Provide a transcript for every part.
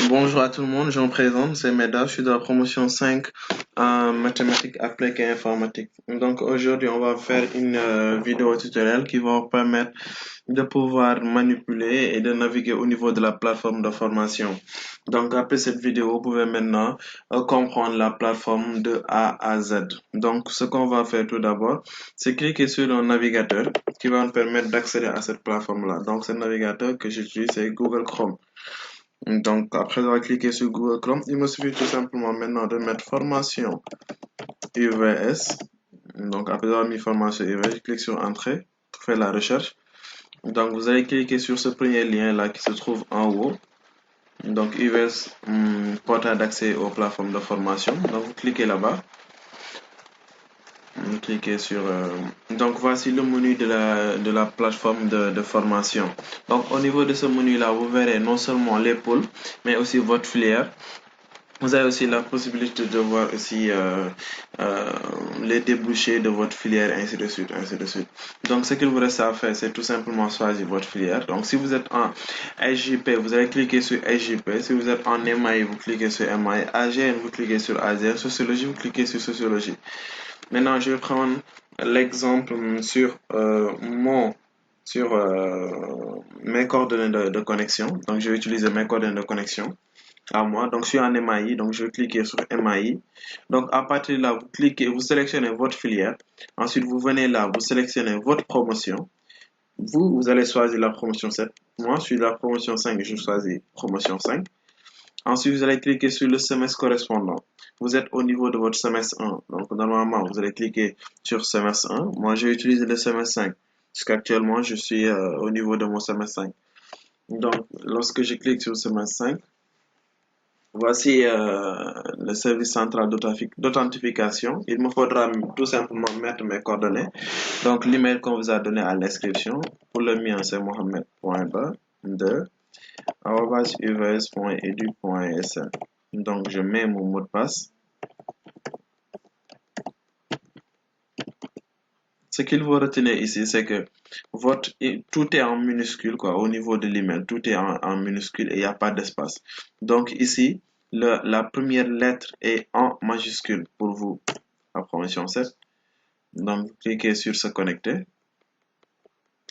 Bonjour à tout le monde, je me présente, c'est Meda, je suis de la promotion 5 en mathématiques appliquées et informatique. Donc aujourd'hui, on va faire une vidéo tutoriel qui va vous permettre de pouvoir manipuler et de naviguer au niveau de la plateforme de formation. Donc après cette vidéo, vous pouvez maintenant comprendre la plateforme de A à Z. Donc ce qu'on va faire tout d'abord, c'est cliquer sur un navigateur qui va nous permettre d'accéder à cette plateforme-là. Donc ce navigateur que j'utilise, c'est Google Chrome. Donc, après avoir cliqué sur Google Chrome, il me suffit tout simplement maintenant de mettre formation UVS. Donc, après avoir mis formation UVS, je clique sur Entrée pour faire la recherche. Donc, vous allez cliquer sur ce premier lien là qui se trouve en haut. Donc, UVS, portail d'accès aux plateformes de formation. Donc, vous cliquez là-bas. Vous cliquez sur. Donc, voici le menu de la plateforme de formation. Donc, au niveau de ce menu là, vous verrez non seulement les pôles, mais aussi votre filière. Vous avez aussi la possibilité de voir aussi les débouchés de votre filière, ainsi de suite, ainsi de suite. Donc, ce qu'il vous reste à faire, c'est tout simplement choisir votre filière. Donc, si vous êtes en SJP, vous allez cliquer sur SJP. Si vous êtes en MAI, vous cliquez sur MAI. AGN, vous cliquez sur AGN. Sociologie, vous cliquez sur Sociologie. Maintenant, je vais prendre l'exemple sur mes coordonnées de connexion. Donc, je vais utiliser mes coordonnées de connexion à moi. Donc, je suis en MAI, donc je vais cliquer sur MAI. Donc, à partir de là, vous cliquez, vous sélectionnez votre filière. Ensuite, vous venez là, vous sélectionnez votre promotion. Vous allez choisir la promotion 7. Moi, je suis de la promotion 5, je choisis promotion 5. Ensuite, vous allez cliquer sur le semestre correspondant. Vous êtes au niveau de votre semestre 1. Donc, normalement, vous allez cliquer sur semestre 1. Moi, je vais utiliser le semestre 5. Puisqu'actuellement, je suis au niveau de mon semestre 5. Donc, lorsque je clique sur le semestre 5, voici le service central d'authentification. Il me faudra tout simplement mettre mes coordonnées. Donc, l'email qu'on vous a donné à l'inscription. Pour le mien, c'est mohamed.ba2@uvs.edu.sn. Donc, je mets mon mot de passe. Ce qu'il faut retenir ici, c'est que tout est en minuscule, quoi, au niveau de l'email. Tout est en minuscule et il n'y a pas d'espace. Donc, ici, la première lettre est en majuscule pour vous, la promotion 7. Donc, cliquez sur se connecter.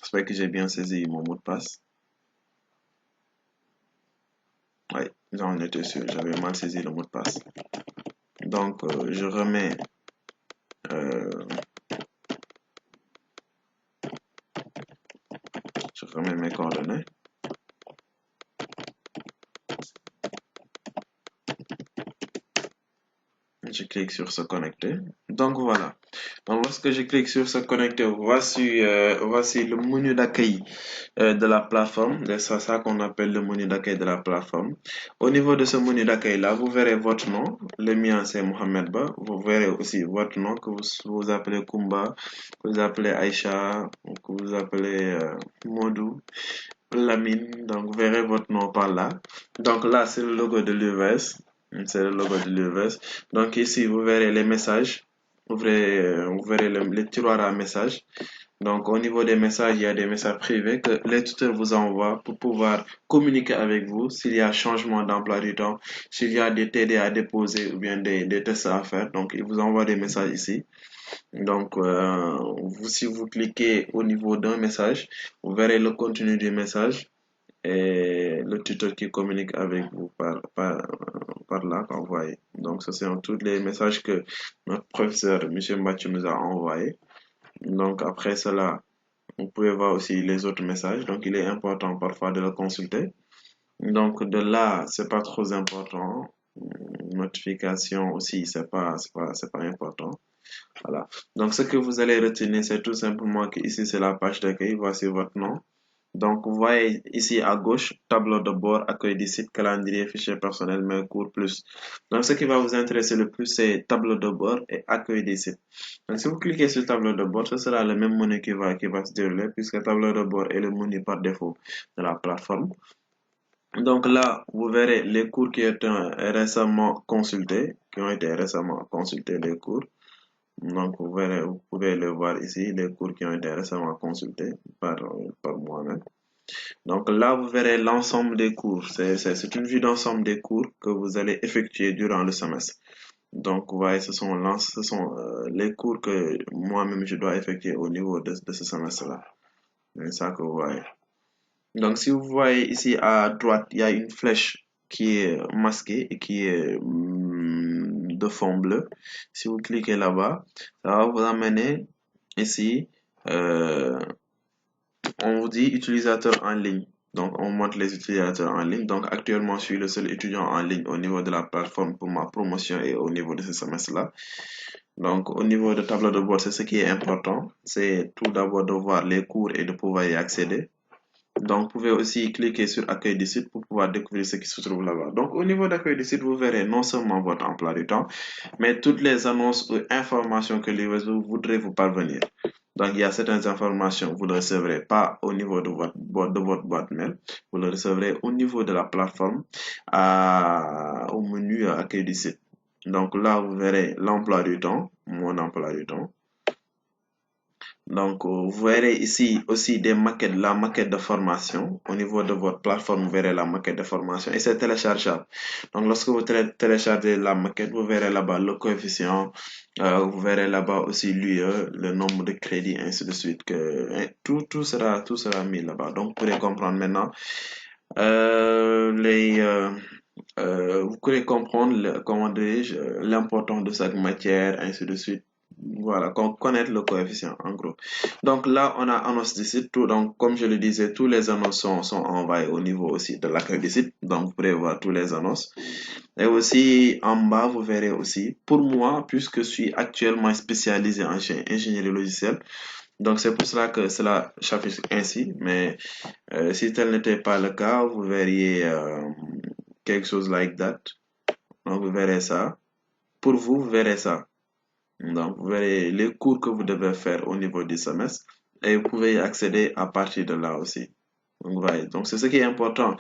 J'espère que j'ai bien saisi mon mot de passe. Oui, j'en étais sûr, j'avais mal saisi le mot de passe. Donc, je remets mes coordonnées. Je clique sur se connecter. Donc voilà. Donc lorsque je clique sur se connecter, voici le menu d'accueil de la plateforme. C'est ça qu'on appelle le menu d'accueil de la plateforme. Au niveau de ce menu d'accueil là, vous verrez votre nom. Le mien c'est Mohamed Ba. Vous verrez aussi votre nom que vous appelez Kumba, que vous appelez Aïcha, que vous appelez Modou, Lamine. Donc vous verrez votre nom par là. Donc là c'est le logo de l'UVS. C'est le logo de l'UVS. Donc ici vous verrez les messages. Vous verrez les tiroirs à messages. Donc, au niveau des messages, il y a des messages privés que les tuteurs vous envoient pour pouvoir communiquer avec vous s'il y a changement d'emploi du temps, s'il y a des TD à déposer ou bien des tests à faire. Donc, ils vous envoient des messages ici. Donc, si vous cliquez au niveau d'un message, vous verrez le contenu du message et le tuteur qui communique avec vous par là, vous voyez. Donc, ce sont tous les messages que notre professeur, M. Mathieu, nous a envoyés. Donc, après cela, vous pouvez voir aussi les autres messages. Donc, il est important parfois de le consulter. Donc, de là, c'est pas trop important. Notification aussi, c'est pas important. Voilà. Donc, ce que vous allez retenir, c'est tout simplement que ici, c'est la page d'accueil. Voici votre nom. Donc, vous voyez ici à gauche, tableau de bord, accueil des sites, calendrier, fichier personnel, mes cours plus. Donc, ce qui va vous intéresser le plus, c'est tableau de bord et accueil des sites. Donc, si vous cliquez sur tableau de bord, ce sera le même menu qui va se dérouler puisque tableau de bord est le menu par défaut de la plateforme. Donc là, vous verrez les cours qui ont été récemment consultés, les cours. Donc, vous pouvez le voir ici, les cours qui ont été récemment consultés par moi-même. Donc là, vous verrez l'ensemble des cours. C'est une vue d'ensemble des cours que vous allez effectuer durant le semestre. Donc, vous voyez, ce sont les cours que moi-même je dois effectuer au niveau de ce semestre-là. C'est ça que vous voyez. Donc, si vous voyez ici à droite, il y a une flèche qui est masquée et qui est de fond bleu. Si vous cliquez là-bas, ça va vous amener ici. euh, on vous dit utilisateur en ligne. Donc, on montre les utilisateurs en ligne. Donc, actuellement, je suis le seul étudiant en ligne au niveau de la plateforme pour ma promotion et au niveau de ce semestre-là. Donc, au niveau de tableau de bord, c'est ce qui est important. C'est tout d'abord de voir les cours et de pouvoir y accéder. Donc, vous pouvez aussi cliquer sur accueil du site pour pouvoir découvrir ce qui se trouve là-bas. Donc, au niveau d'accueil du site, vous verrez non seulement votre emploi du temps, mais toutes les annonces ou informations que les réseaux voudraient vous parvenir. Donc, il y a certaines informations, vous ne recevrez pas au niveau de votre boîte mail, vous le recevrez au niveau de la plateforme, au menu accueil du site. Donc là, vous verrez l'emploi du temps, mon emploi du temps. Donc, vous verrez ici aussi des maquettes, la maquette de formation. Au niveau de votre plateforme, vous verrez la maquette de formation et c'est téléchargeable. Donc, lorsque vous téléchargez la maquette, vous verrez là-bas le coefficient, vous verrez là-bas aussi l'UE, le nombre de crédits, ainsi de suite. Tout sera mis là-bas. Donc, vous pourrez comprendre maintenant vous pourrez comprendre, comment dirais-je, l'importance de chaque matière, ainsi de suite. Voilà, connaître le coefficient, en gros. Donc là, on a annonce du site. Donc, comme je le disais, tous les annonces sont envoyées au niveau aussi de l'accueil du site. Donc, vous pourrez voir tous les annonces. Et aussi, en bas, vous verrez aussi, pour moi, puisque je suis actuellement spécialisé en ingénierie logicielle, donc c'est pour cela que cela s'affiche ainsi. Mais si tel n'était pas le cas, vous verriez quelque chose like that. Donc, vous verrez ça. Pour vous, vous verrez ça. Donc, vous verrez les cours que vous devez faire au niveau du semestre et vous pouvez y accéder à partir de là aussi. Donc, voilà. Donc, c'est ce qui est important.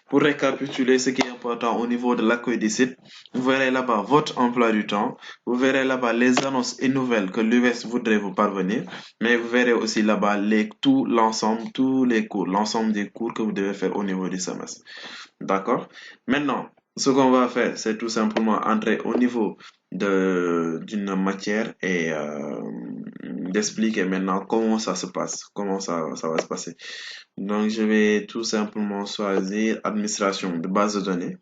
Pour récapituler, ce qui est important au niveau de l'accueil du site, vous verrez là-bas votre emploi du temps, vous verrez là-bas les annonces et nouvelles que l'US voudrait vous parvenir, mais vous verrez aussi là-bas l'ensemble, tous les cours, l'ensemble des cours que vous devez faire au niveau du semestre. D'accord? Maintenant, ce qu'on va faire, c'est tout simplement entrer au niveau d'une matière et d'expliquer maintenant comment ça se passe, comment ça va se passer. Donc, je vais tout simplement choisir administration de base de données.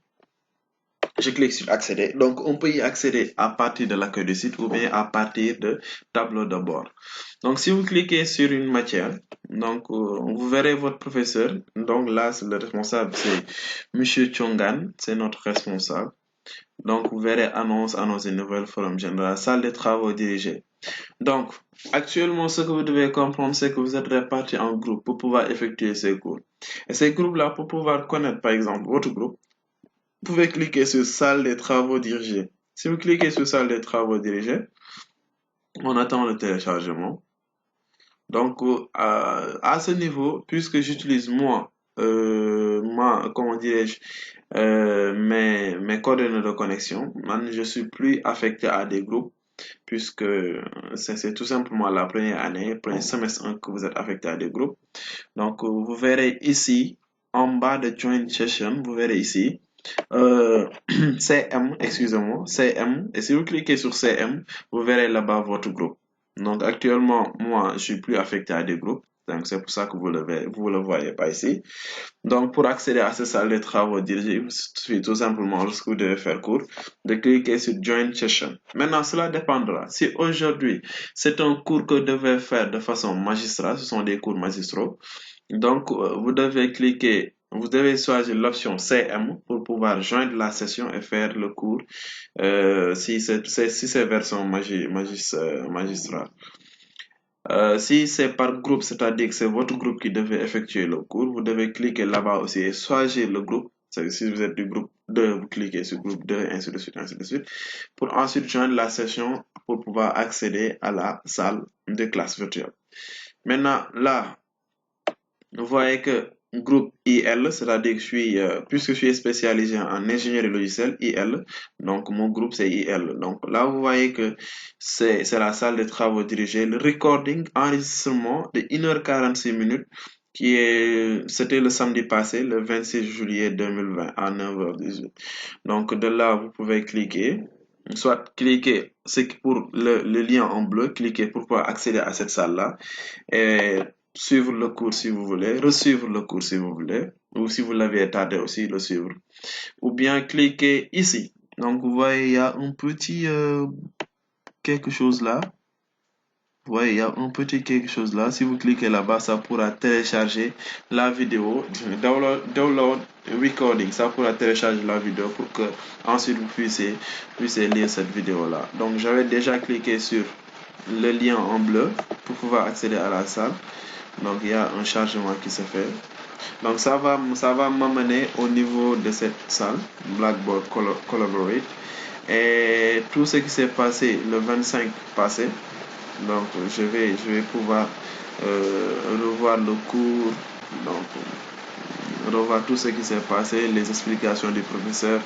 Je clique sur accéder. Donc, on peut y accéder à partir de l'accueil du site ou bien à partir de tableau de bord. Donc, si vous cliquez sur une matière, donc, vous verrez votre professeur. Donc, là, c'est le responsable, c'est Monsieur Chongan, c'est notre responsable. Donc, vous verrez annonce des nouvelles forum général, salle de travaux dirigée. Donc, actuellement, ce que vous devez comprendre, c'est que vous êtes répartis en groupes pour pouvoir effectuer ces cours. Et ces groupes-là, pour pouvoir connaître, par exemple, votre groupe, vous pouvez cliquer sur salle des travaux dirigés. Si vous cliquez sur salle des travaux dirigés, on attend le téléchargement. Donc, à ce niveau, puisque j'utilise comment dirais-je, mes coordonnées de connexion, je suis plus affecté à des groupes, puisque c'est tout simplement la première année, premier semestre 1 que vous êtes affecté à des groupes. Donc, vous verrez ici, en bas de Join Session, vous verrez ici, CM, excusez-moi, CM. Et si vous cliquez sur CM, vous verrez là-bas votre groupe. Donc actuellement, moi, je suis plus affecté à des groupes. Donc c'est pour ça que vous le voyez pas ici. Donc pour accéder à cette salle de travaux dirigée, il suffit tout simplement, lorsque vous devez faire cours, de cliquer sur Join Session. Maintenant, cela dépendra. Si aujourd'hui, c'est un cours que vous devez faire de façon magistrale, ce sont des cours magistraux. Donc, vous devez choisir l'option CM pour pouvoir joindre la session et faire le cours si c'est version magistrale. Si c'est par groupe, c'est-à-dire que c'est votre groupe qui devait effectuer le cours, vous devez cliquer là-bas aussi et choisir le groupe. Si vous êtes du groupe 2, vous cliquez sur groupe 2, ainsi de suite, ainsi de suite, pour ensuite joindre la session pour pouvoir accéder à la salle de classe virtuelle. Maintenant, là, vous voyez que groupe IL, c'est-à-dire que puisque je suis spécialisé en ingénierie logicielle, IL, donc mon groupe c'est IL. Donc là, vous voyez que c'est la salle de travaux dirigés, le recording, enregistrement de 1h46 minutes c'était le samedi passé, le 26 juillet 2020 à 9h18. Donc de là, vous pouvez cliquer, soit cliquer pour le lien en bleu, cliquer pour pouvoir accéder à cette salle-là et suivre le cours si vous voulez, resuivre le cours si vous voulez, ou si vous l'avez tardé aussi, le suivre. Ou bien cliquez ici. Donc vous voyez, il y a un petit quelque chose là. Vous voyez, il y a un petit quelque chose là. Si vous cliquez là-bas, ça pourra télécharger la vidéo. Download recording. Ça pourra télécharger la vidéo pour que ensuite vous puissiez lire cette vidéo là. Donc j'avais déjà cliqué sur le lien en bleu pour pouvoir accéder à la salle. Donc il y a un chargement qui se fait. Donc ça va m'amener au niveau de cette salle, Blackboard Collaborate. Et tout ce qui s'est passé le 25 passé. Donc je vais pouvoir revoir le cours, donc revoir tout ce qui s'est passé, les explications du professeur,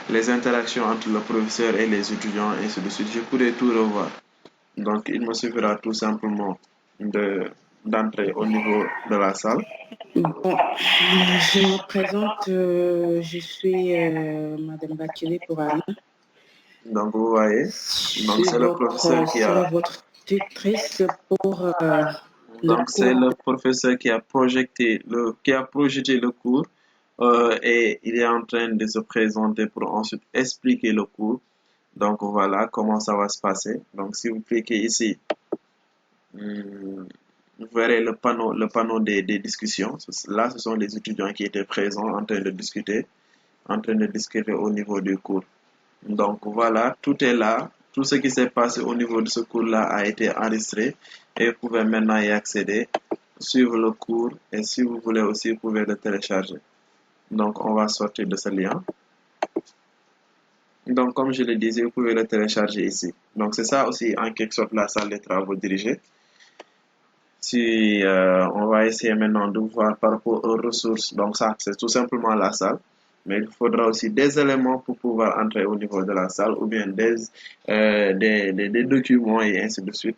les interactions entre le professeur et les étudiants, et ainsi de suite. Je pourrai tout revoir. Donc il me suffira tout simplement d'entrer au niveau de la salle. Bon, je me présente, je suis Madame Bakile Pourana. Donc vous voyez, donc c'est le professeur qui a votre tutrice pour donc c'est le professeur qui a projeté le cours et il est en train de se présenter pour ensuite expliquer le cours. Donc voilà comment ça va se passer. Donc si vous cliquez ici, vous verrez le panneau des discussions. Là, ce sont les étudiants qui étaient présents en train de discuter au niveau du cours. Donc voilà, tout est là. Tout ce qui s'est passé au niveau de ce cours-là a été enregistré et vous pouvez maintenant y accéder, suivre le cours et si vous voulez aussi, vous pouvez le télécharger. Donc on va sortir de ce lien. Donc comme je le disais, vous pouvez le télécharger ici. Donc c'est ça aussi en quelque sorte la salle des travaux dirigés. Si on va essayer maintenant de voir par rapport aux ressources, donc ça c'est tout simplement la salle. Mais il faudra aussi des éléments pour pouvoir entrer au niveau de la salle ou bien des documents et ainsi de suite.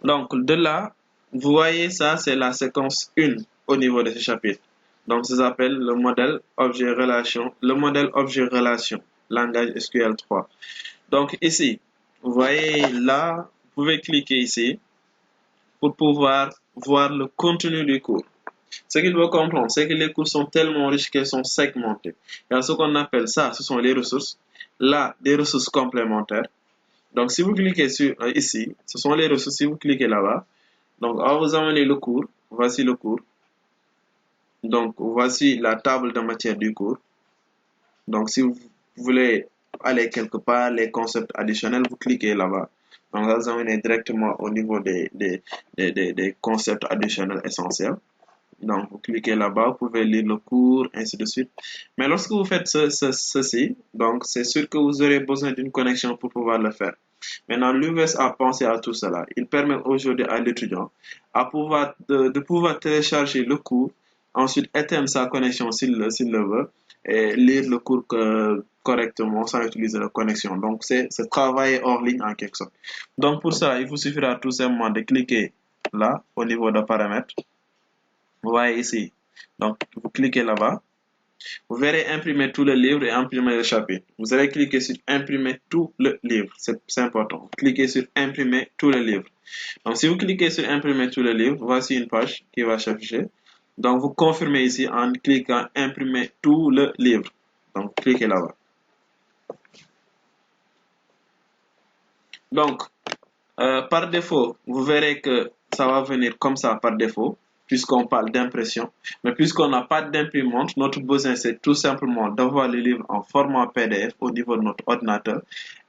Donc de là, vous voyez ça, c'est la séquence 1 au niveau de ce chapitre. Donc ça s'appelle le modèle objet-relation, langage SQL 3. Donc ici, vous voyez là, vous pouvez cliquer ici pour pouvoir voir le contenu du cours. Ce qu'il faut comprendre, c'est que les cours sont tellement riches qu'elles sont segmentées. Il y a ce qu'on appelle ça, ce sont les ressources. Là, des ressources complémentaires. Donc, si vous cliquez sur ici, ce sont les ressources. Si vous cliquez là-bas, donc, on va vous amener le cours. Voici le cours. Donc, voici la table de matière du cours. Donc, si vous voulez aller quelque part, les concepts additionnels, vous cliquez là-bas. Donc, on va vous amener directement au niveau des concepts additionnels essentiels. Donc, vous cliquez là-bas, vous pouvez lire le cours, ainsi de suite. Mais lorsque vous faites ceci, donc c'est sûr que vous aurez besoin d'une connexion pour pouvoir le faire. Maintenant, l'UVS a pensé à tout cela. Il permet aujourd'hui à l'étudiant de pouvoir télécharger le cours, ensuite éteindre sa connexion s'il le veut, et lire le cours correctement sans utiliser la connexion. Donc, c'est travailler hors ligne en quelque sorte. Donc, pour ça, il vous suffira tout simplement de cliquer là, au niveau de paramètres. Vous voyez ici. Donc, vous cliquez là-bas. Vous verrez imprimer tout le livre et imprimer le chapitre. Vous allez cliquer sur imprimer tout le livre. C'est important. Cliquez sur imprimer tout le livre. Donc, si vous cliquez sur imprimer tout le livre, voici une page qui va s'afficher. Donc, vous confirmez ici en cliquant imprimer tout le livre. Donc, cliquez là-bas. Donc, par défaut, vous verrez que ça va venir comme ça par défaut, puisqu'on parle d'impression. Mais puisqu'on n'a pas d'imprimante, notre besoin, c'est tout simplement d'avoir le livre en format PDF au niveau de notre ordinateur.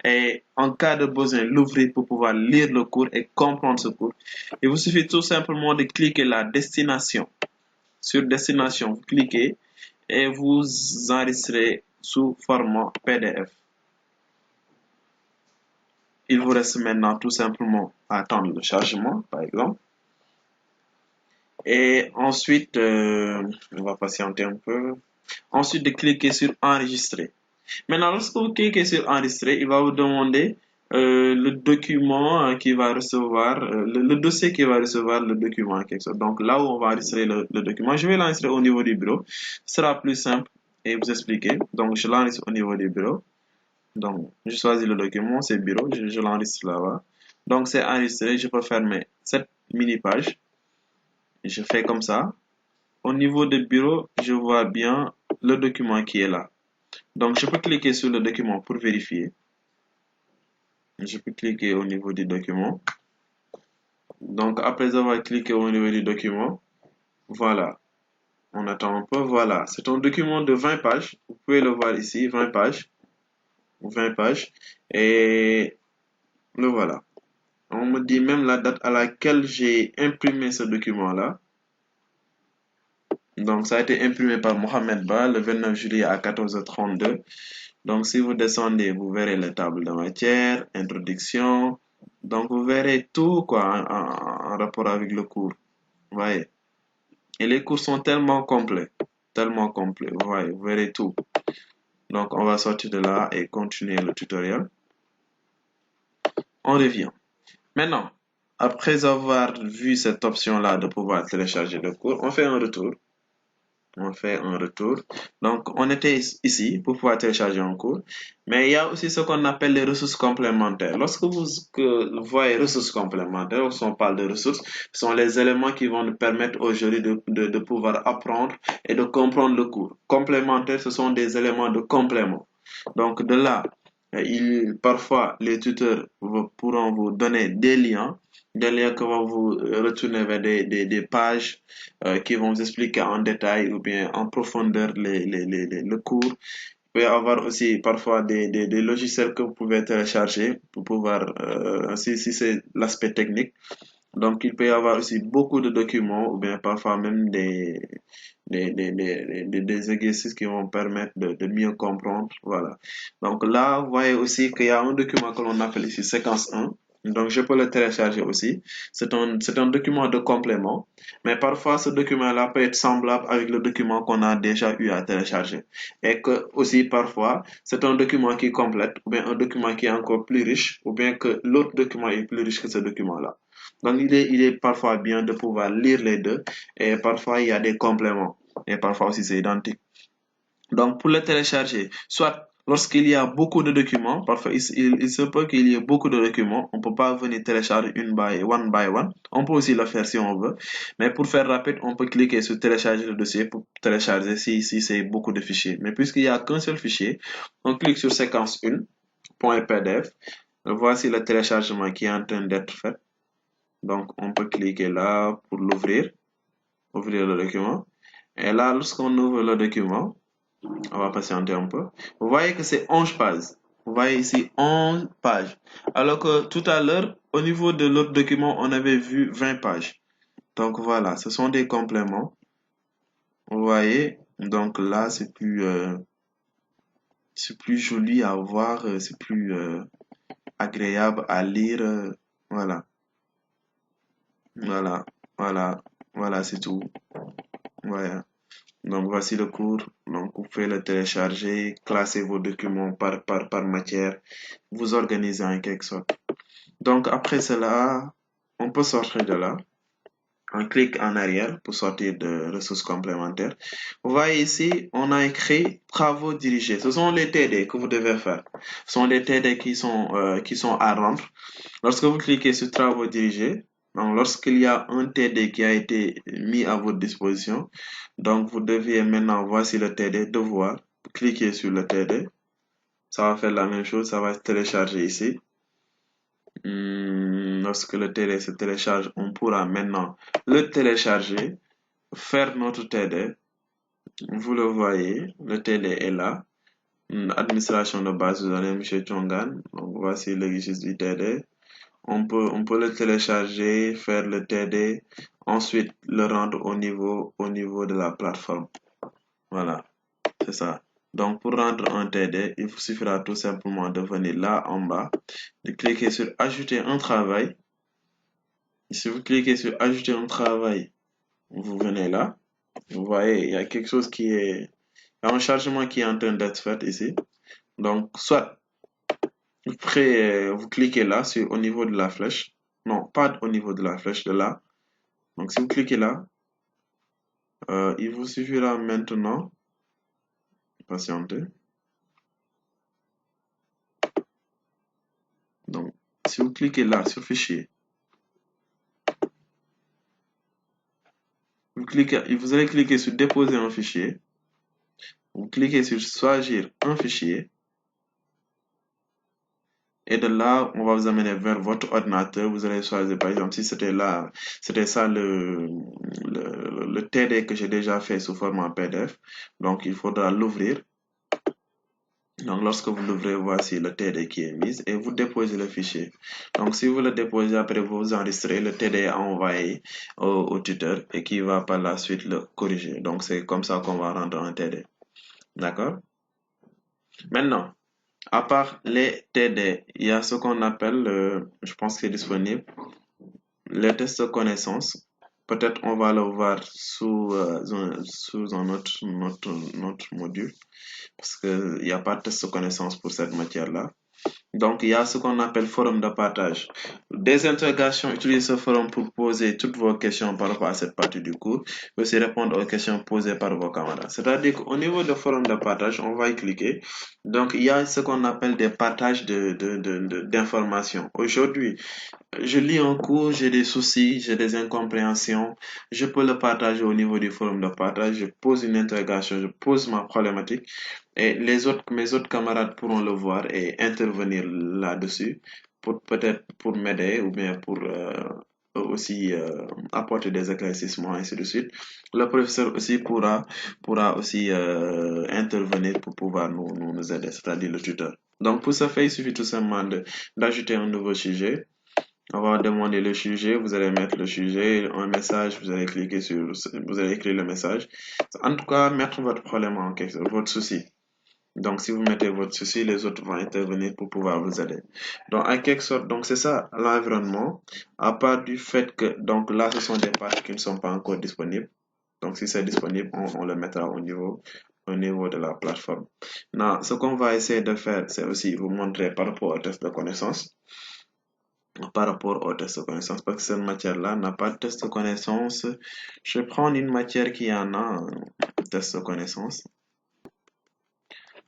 Et en cas de besoin, l'ouvrir pour pouvoir lire le cours et comprendre ce cours. Il vous suffit tout simplement de cliquer la destination. Sur destination, vous cliquez et vous enregistrez sous format PDF. Il vous reste maintenant tout simplement à attendre le chargement, par exemple. Et ensuite, on va patienter un peu. Ensuite, de cliquer sur enregistrer. Maintenant, lorsque vous cliquez sur enregistrer, il va vous demander le document qui va recevoir, le dossier qui va recevoir le document en quelque sorte. Donc là où on va enregistrer le document, je vais l'enregistrer au niveau du bureau. Ce sera plus simple et vous expliquer. Donc je l'enregistre au niveau du bureau. Donc je choisis le document, c'est bureau, je l'enregistre là-bas. Donc c'est enregistré, je peux fermer cette mini page. Je fais comme ça. Au niveau du bureau, je vois bien le document qui est là. Donc je peux cliquer sur le document pour vérifier. Je peux cliquer au niveau du document. Donc, après avoir cliqué au niveau du document, voilà, on attend un peu, voilà, c'est un document de 20 pages, vous pouvez le voir ici, 20 pages, 20 pages, et le voilà. On me dit même la date à laquelle j'ai imprimé ce document-là. Donc, ça a été imprimé par Mohamed Ba le 29 juillet à 14h32. Donc, si vous descendez, vous verrez les tables de matière, introduction. Donc, vous verrez tout quoi en rapport avec le cours. Vous voyez. Et les cours sont tellement complets. Tellement complets. Vous voyez, vous verrez tout. Donc, on va sortir de là et continuer le tutoriel. On revient. Maintenant, après avoir vu cette option-là de pouvoir télécharger le cours, on fait un retour. On fait un retour. Donc, on était ici pour pouvoir télécharger un cours. Mais il y a aussi ce qu'on appelle les ressources complémentaires. Lorsque vous voyez ressources complémentaires, lorsqu'on parle de ressources, ce sont les éléments qui vont nous permettre aujourd'hui de pouvoir apprendre et de comprendre le cours. Complémentaires, ce sont des éléments de complément. Donc, de là, parfois, les tuteurs pourront vous donner des liens qui vont vous retourner vers des pages qui vont vous expliquer en détail ou bien en profondeur le cours. Il peut y avoir aussi parfois des logiciels que vous pouvez télécharger pour pouvoir, si c'est l'aspect technique. Donc, il peut y avoir aussi beaucoup de documents ou bien parfois même des exercices qui vont permettre de mieux comprendre. Voilà. Donc là, vous voyez aussi qu'il y a un document que l'on appelle ici séquence 1. Donc, je peux le télécharger aussi. C'est un document de complément, mais parfois ce document-là peut être semblable avec le document qu'on a déjà eu à télécharger. Et que aussi parfois, c'est un document qui complète, ou bien un document qui est encore plus riche, ou bien que l'autre document est plus riche que ce document-là. Donc, il est parfois bien de pouvoir lire les deux, et parfois il y a des compléments, et parfois aussi c'est identique. Donc, pour le télécharger, soit lorsqu'il y a beaucoup de documents, parfois il se peut qu'il y ait beaucoup de documents, on ne peut pas venir télécharger one by one. On peut aussi le faire si on veut. Mais pour faire rapide, on peut cliquer sur télécharger le dossier pour télécharger si c'est beaucoup de fichiers. Mais puisqu'il n'y a qu'un seul fichier, on clique sur séquence 1.pdf. Voici le téléchargement qui est en train d'être fait. Donc, on peut cliquer là pour l'ouvrir, ouvrir le document. Et là, lorsqu'on ouvre le document, on va patienter un peu. Vous voyez que c'est 11 pages. Vous voyez ici 11 pages. Alors que tout à l'heure, au niveau de l'autre document, on avait vu 20 pages. Donc voilà, ce sont des compléments. Vous voyez, donc là, c'est plus joli à voir, c'est plus agréable à lire. Voilà, voilà, voilà, voilà, c'est tout. Voilà. Donc voici le cours. Donc vous pouvez le télécharger, classer vos documents par matière, vous organiser en quelque sorte. Donc après cela, on peut sortir de là. On clique en arrière pour sortir de ressources complémentaires. Vous voyez ici, on a écrit travaux dirigés. Ce sont les TD que vous devez faire. Ce sont les TD qui sont à rendre. Lorsque vous cliquez sur travaux dirigés, donc lorsqu'il y a un TD qui a été mis à votre disposition, donc vous devez maintenant, voici le TD, devoir, cliquer sur le TD. Ça va faire la même chose, ça va se télécharger ici. Lorsque le TD se télécharge, on pourra maintenant le télécharger, faire notre TD. Vous le voyez, le TD est là. Administration de base de données, M. Chongan. Donc voici le registre du TD. On peut le télécharger, faire le TD, ensuite le rendre au niveau de la plateforme. Voilà, c'est ça. Donc, pour rendre un TD, il vous suffira tout simplement de venir là en bas, de cliquer sur Ajouter un travail. Si vous cliquez sur Ajouter un travail, vous venez là. Vous voyez, il y a quelque chose il y a un chargement qui est en train d'être fait ici. Donc, soit vous cliquez là, au niveau de la flèche. Non, pas au niveau de la flèche, de là. Donc, si vous cliquez là, il vous suffira maintenant, patienter. Donc, si vous cliquez là sur fichier, vous allez cliquer sur déposer un fichier. Vous cliquez sur choisir un fichier. Et de là, on va vous amener vers votre ordinateur. Vous allez choisir, par exemple, si c'était là, c'était ça le TD que j'ai déjà fait sous format PDF. Donc, il faudra l'ouvrir. Donc, lorsque vous l'ouvrez, voici le TD qui est mis et vous déposez le fichier. Donc, si vous le déposez, après vous enregistrez, le TD est envoyé au tuteur et qui va par la suite le corriger. Donc, c'est comme ça qu'on va rendre un TD. D'accord? Maintenant, à part les TD, il y a ce qu'on appelle, je pense que c'est disponible, les tests de connaissance. Peut-être on va le voir sous un autre module, parce qu'il n'y a pas de test de connaissance pour cette matière-là. Donc, il y a ce qu'on appelle forum de partage. Des interrogations, utilisez ce forum pour poser toutes vos questions par rapport à cette partie du cours, et aussi répondre aux questions posées par vos camarades. C'est-à-dire qu'au niveau de forum de partage, on va y cliquer. Donc, il y a ce qu'on appelle des partages d'informations. Aujourd'hui, je lis un cours, j'ai des soucis, j'ai des incompréhensions. Je peux le partager au niveau du forum de partage. Je pose une interrogation, je pose ma problématique et mes autres camarades pourront le voir et intervenir là-dessus pour peut-être pour m'aider ou bien pour aussi apporter des éclaircissements, ainsi de suite. Le professeur aussi pourra aussi intervenir pour pouvoir nous aider, c'est-à-dire le tuteur. Donc, pour ce faire, il suffit tout simplement d'ajouter un nouveau sujet. On va demander le sujet, vous allez mettre le sujet, un message, vous allez cliquer sur, vous allez écrire le message. En tout cas, mettre votre problème en quelque sorte, votre souci. Donc, si vous mettez votre souci, les autres vont intervenir pour pouvoir vous aider. Donc, en quelque sorte, donc c'est ça l'environnement. À part du fait que, donc là, ce sont des parties qui ne sont pas encore disponibles. Donc, si c'est disponible, on le mettra au niveau de la plateforme. Maintenant, ce qu'on va essayer de faire, c'est aussi vous montrer par rapport au test de connaissance. Par rapport au test de connaissance, parce que cette matière-là n'a pas de test de connaissance. Je vais prendre une matière qui en a un test de connaissance.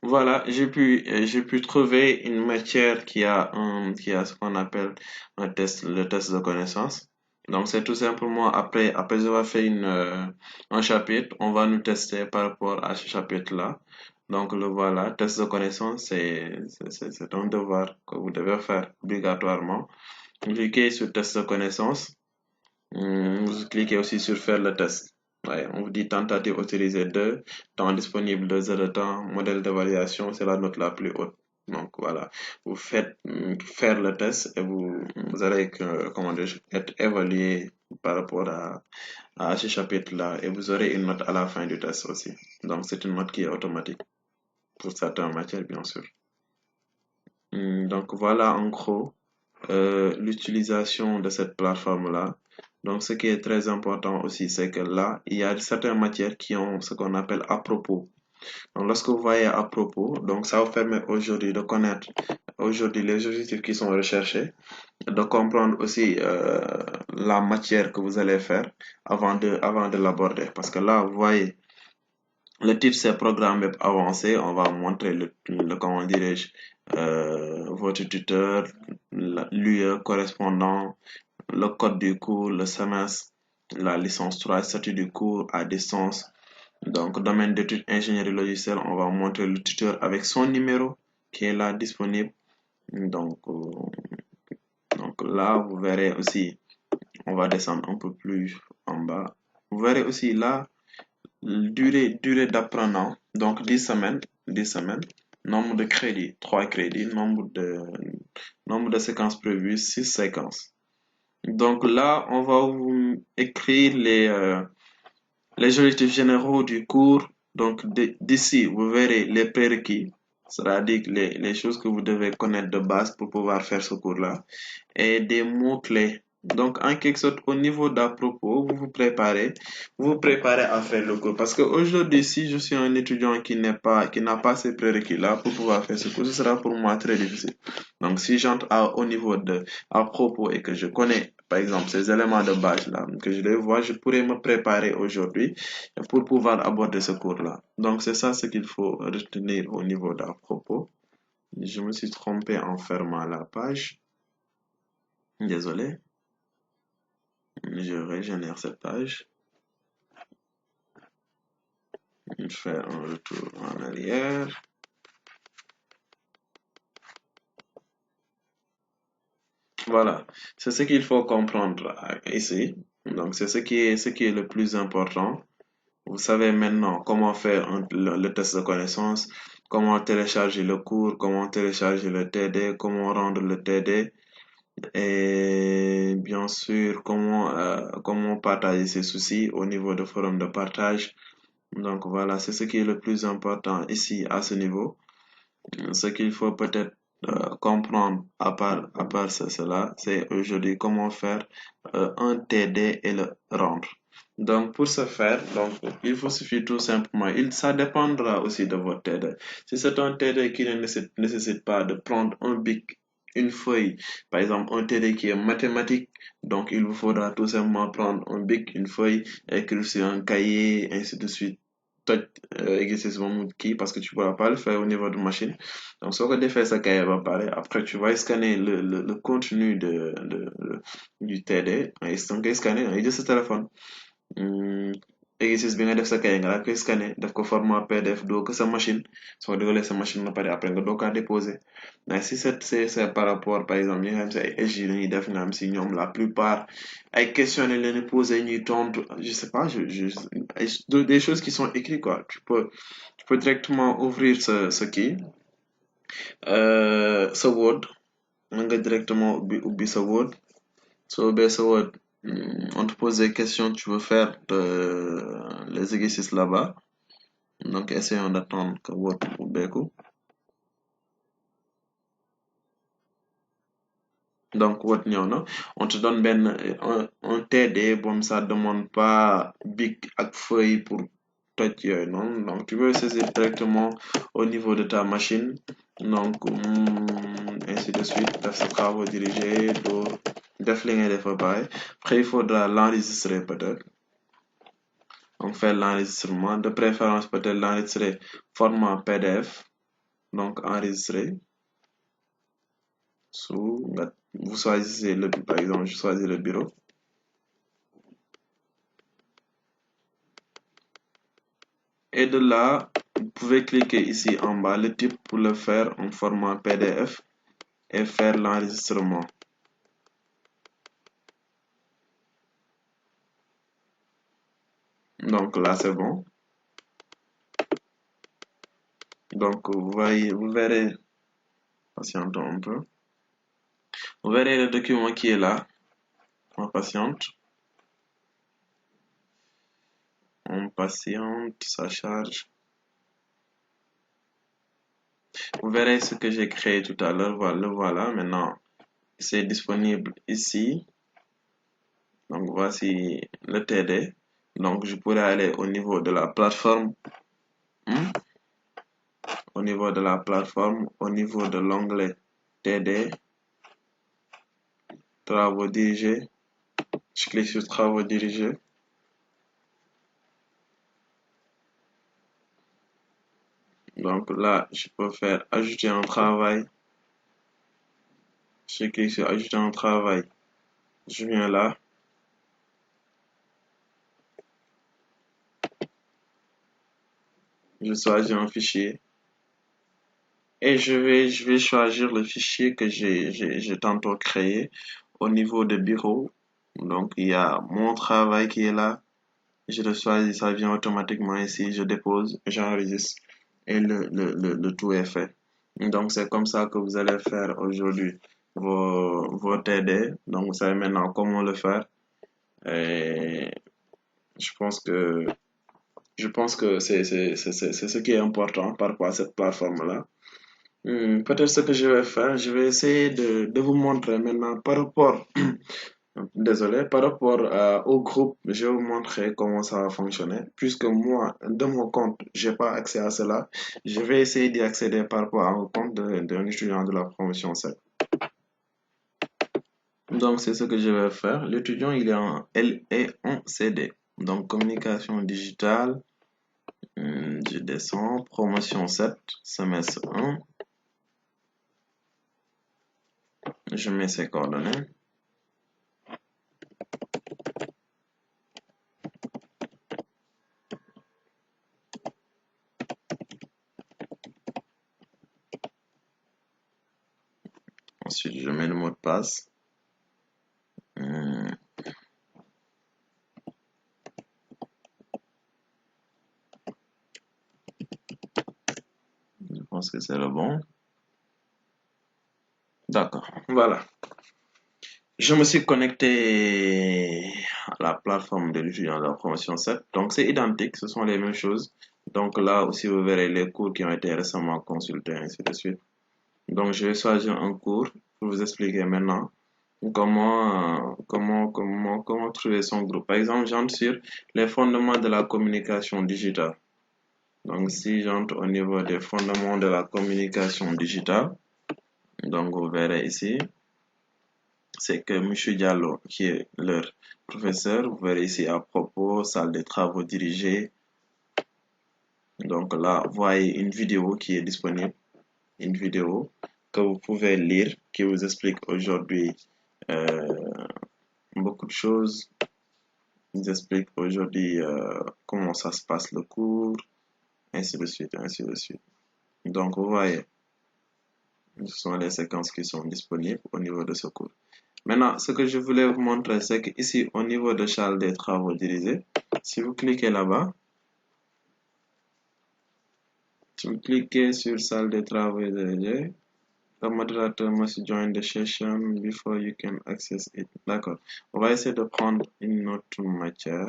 Voilà, j'ai pu trouver une matière qui a ce qu'on appelle le test de connaissance. Donc, c'est tout simplement après avoir fait un chapitre, on va nous tester par rapport à ce chapitre-là. Donc, le voilà, test de connaissance, c'est un devoir que vous devez faire obligatoirement. Vous cliquez sur test de connaissance. Vous cliquez aussi sur faire le test. Ouais, on vous dit tentative autorisée 2, temps disponible 2 heures de temps, modèle d'évaluation, c'est la note la plus haute. Donc voilà, vous faites faire le test et vous allez comment dire, être évalué par rapport à ce chapitre-là et vous aurez une note à la fin du test aussi. Donc c'est une note qui est automatique pour certaines matières, bien sûr. Donc voilà en gros l'utilisation de cette plateforme-là. Donc, ce qui est très important aussi, c'est que là, il y a certaines matières qui ont ce qu'on appelle à propos. Donc, lorsque vous voyez à propos, donc ça vous permet aujourd'hui de connaître aujourd'hui les objectifs qui sont recherchés, de comprendre aussi la matière que vous allez faire avant de l'aborder. Parce que là, vous voyez, le titre c'est programme web avancé. On va montrer comment dirais-je, votre tuteur, l'UE correspondant, le code du cours, le semestre, la licence 3, statut du cours à distance. Donc, domaine d'études ingénierie logicielle, on va montrer le tuteur avec son numéro qui est là disponible. Donc là, vous verrez aussi, on va descendre un peu plus en bas. Vous verrez aussi là, durée d'apprenant, donc 10 semaines, nombre de crédits, 3 crédits, nombre de séquences prévues, 6 séquences. Donc là, on va vous écrire les objectifs généraux du cours. Donc d'ici, vous verrez les prérequis, c'est-à-dire les choses que vous devez connaître de base pour pouvoir faire ce cours-là, et des mots-clés. Donc, en quelque sorte, au niveau d'à propos, vous vous préparez à faire le cours. Parce qu'aujourd'hui, si je suis un étudiant qui n'a pas ces prérequis-là pour pouvoir faire ce cours, ce sera pour moi très difficile. Donc, si j'entre au niveau de à propos et que je connais, par exemple, ces éléments de base là, que je les vois, je pourrais me préparer aujourd'hui pour pouvoir aborder ce cours-là. Donc, c'est ça ce qu'il faut retenir au niveau d'à propos. Je me suis trompé en fermant la page. Désolé. Je régénère cette page. Je fais un retour en arrière. Voilà, c'est ce qu'il faut comprendre ici. Donc, c'est ce qui est le plus important. Vous savez maintenant comment faire le test de connaissance, comment télécharger le cours, comment télécharger le TD, comment rendre le TD et bien sûr comment partager ses soucis au niveau de forum de partage. Donc voilà, c'est ce qui est le plus important ici à ce niveau. Ce qu'il faut peut-être comprendre à part cela, c'est aujourd'hui comment faire un TD et le rendre. Donc, pour ce faire, donc, il vous suffit tout simplement, ça dépendra aussi de votre TD. Si c'est un TD qui ne nécessite pas de prendre un bic, une feuille, par exemple, un TD qui est mathématique, donc il vous faudra tout simplement prendre un bic, une feuille, écrire sur un cahier, ainsi de suite. Toj exercice moomu kii parce que tu pourras pas le faire au niveau de machine. Donc, soo ko defee sa cahier ba pare, après tu vas scanner le contenu du TD. Donc, ngay scanner, ngay jël sa téléphone. Exercice bi nga def sa cahier nga daal koy scanner def ko format PDF doo ko sa machine soo dugalee sa machine ba pare après nga doo kaa déposer mais si c'est par rapport par exemple ñi nga xam si ay SJ la ñuy def nga xam si ñoom la plupart ay questions lañ leen di poser ñuy tontu je sais pas des choses qui sont écrites quoi tu peux directement ouvrir ce kii sa Word mën nga directement ubbi sa Word soo ubbee sa Word on te pose des questions, tu veux faire les exercices là-bas. Donc, essayons d'attendre que votre ubbeeku. Donc, Word ñëw na. On te donne un TD, bon, ça demande pas bic ak feuille pour toj yooyu noonu. Donc, tu peux saisir directement au niveau de ta machine. Donc, ainsi de suite, def sa travaux dirigés, def li ngay def ba pare. Après, il faudra l'enregistrer peut-être. Donc, faire l'enregistrement. De préférence, peut-être l'enregistrer format PDF. Donc, enregistrer. Vous choisissez par exemple, je choisis le bureau. Et de là, vous pouvez cliquer ici en bas, le type pour le faire en format PDF et faire l'enregistrement. Donc là, c'est bon. Donc, vous verrez, patientons un peu. Vous verrez le document qui est là. On patiente. On patiente, ça charge. Vous verrez ce que j'ai créé tout à l'heure. Voilà. Maintenant, c'est disponible ici. Donc, voici le TD. Donc, je pourrais aller au niveau de la plateforme. Au niveau de la plateforme, au niveau de l'onglet TD, travaux dirigés. Je clique sur travaux dirigés. Donc là, je peux faire ajouter un travail. Je clique sur ajouter un travail. Je viens là. Je choisis un fichier. Et je vais choisir le fichier que j'ai tantôt créé au niveau de bureau. Donc il y a mon travail qui est là. Je le choisis, ça vient automatiquement ici. Je dépose, j'enregistre et le tout est fait. Donc c'est comme ça que vous allez faire aujourd'hui vos TD. Donc vous savez maintenant comment le faire. Et je pense que c'est ce qui est important par rapport à cette plateforme-là. Peut-être ce que je vais faire, je vais essayer de vous montrer maintenant par rapport, désolé, par rapport au groupe, je vais vous montrer comment ça va fonctionner. Puisque moi, de mon compte, j'ai pas accès à cela, je vais essayer d'y accéder par rapport à un compte d'un étudiant de la promotion 7. Donc, c'est ce que je vais faire. L'étudiant, elle est en CD. Donc, communication digitale, je descends, promotion 7, semestre 1. Je mets ses coordonnées. Ensuite, je mets le mot de passe. Je pense que c'est le bon. D'accord, voilà. Je me suis connecté à la plateforme de l'étudiant de la promotion 7. Donc, c'est identique, ce sont les mêmes choses. Donc, là aussi, vous verrez les cours qui ont été récemment consultés, ainsi de suite. Donc, je vais choisir un cours pour vous expliquer maintenant comment trouver son groupe. Par exemple, j'entre sur les fondements de la communication digitale. Donc, si j'entre au niveau des fondements de la communication digitale, donc vous verrez ici, c'est que M. Diallo, qui est leur professeur, vous verrez ici à propos, salle de travaux dirigée. Donc là, vous voyez une vidéo qui est disponible, une vidéo que vous pouvez lire, qui vous explique aujourd'hui beaucoup de choses. Il vous explique aujourd'hui comment ça se passe le cours, ainsi de suite, ainsi de suite. Donc vous voyez, ce sont les séquences qui sont disponibles au niveau de ce cours. Maintenant, ce que je voulais vous montrer, c'est qu'ici, au niveau de salle des travaux dirigés, si vous cliquez là-bas, si vous cliquez sur salle des travaux dirigés, the moderator must join the session before you can access it. D'accord. On va essayer de prendre une autre matière.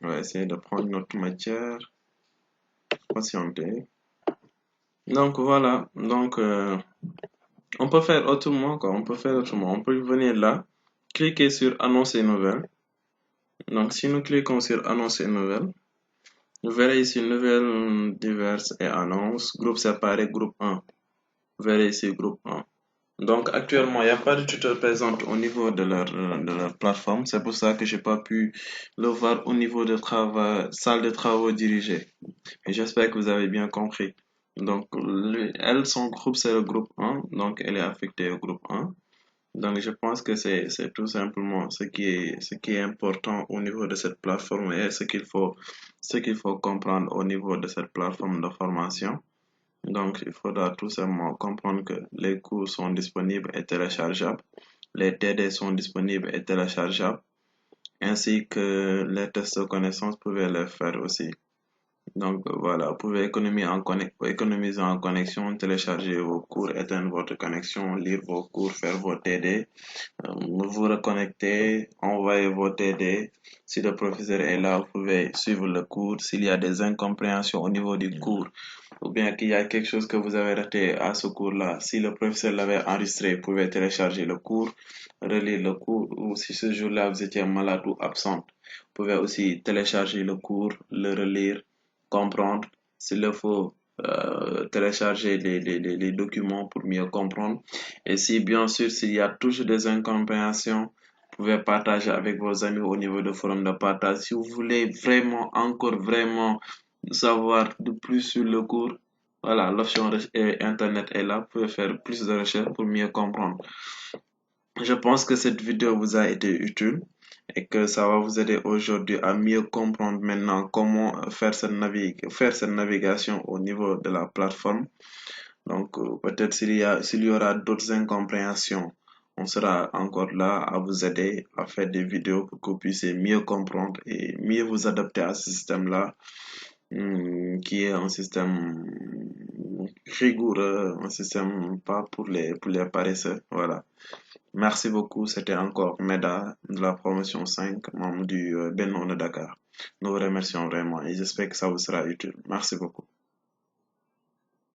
On va essayer de prendre une autre matière. Patientez. Donc voilà. Donc on peut faire autrement, quoi. On peut faire autrement. On peut venir là, cliquer sur annoncer nouvelle. Donc si nous cliquons sur annoncer nouvelle, vous verrez ici nouvelles diverses et annonces, groupe séparé, groupe 1. Vous verrez ici groupe 1. Donc actuellement, il n'y a pas de tuteur présent au niveau de leur plateforme. C'est pour ça que j'ai pas pu le voir au niveau de travail, salle de travaux dirigée. Et j'espère que vous avez bien compris. Donc, elle, son groupe, c'est le groupe 1. Donc, elle est affectée au groupe 1. Donc, je pense que c'est tout simplement ce qui est important au niveau de cette plateforme et ce qu'il faut comprendre au niveau de cette plateforme de formation. Donc, il faudra tout simplement comprendre que les cours sont disponibles et téléchargeables, les TD sont disponibles et téléchargeables, ainsi que les tests de connaissances, vous pouvez les faire aussi. Donc voilà, vous pouvez économiser en connexion, télécharger vos cours, éteindre votre connexion, lire vos cours, faire vos TD, vous reconnecter, envoyer vos TD. Si le professeur est là, vous pouvez suivre le cours. S'il y a des incompréhensions au niveau du cours, ou bien qu'il y a quelque chose que vous avez raté à ce cours-là, si le professeur l'avait enregistré, vous pouvez télécharger le cours, relire le cours, ou si ce jour-là vous étiez malade ou absent, vous pouvez aussi télécharger le cours, le relire, comprendre. S'il le faut, télécharger les documents pour mieux comprendre. Et si bien sûr, s'il y a toujours des incompréhensions, vous pouvez partager avec vos amis au niveau de forum de partage. Si vous voulez vraiment, encore vraiment savoir de plus sur le cours, voilà, l'option Internet est là. Vous pouvez faire plus de recherches pour mieux comprendre. Je pense que cette vidéo vous a été utile et que ça va vous aider aujourd'hui à mieux comprendre maintenant comment faire cette navigation au niveau de la plateforme. Donc, peut-être s'il y aura d'autres incompréhensions, on sera encore là à vous aider à faire des vidéos pour que vous puissiez mieux comprendre et mieux vous adapter à ce système-là, qui est un système rigoureux, un système pas pour les paresseux. Voilà. Merci beaucoup. C'était encore Meda de la promotion 5, membre du Benno de Dakar. Nous vous remercions vraiment et j'espère que ça vous sera utile. Merci beaucoup.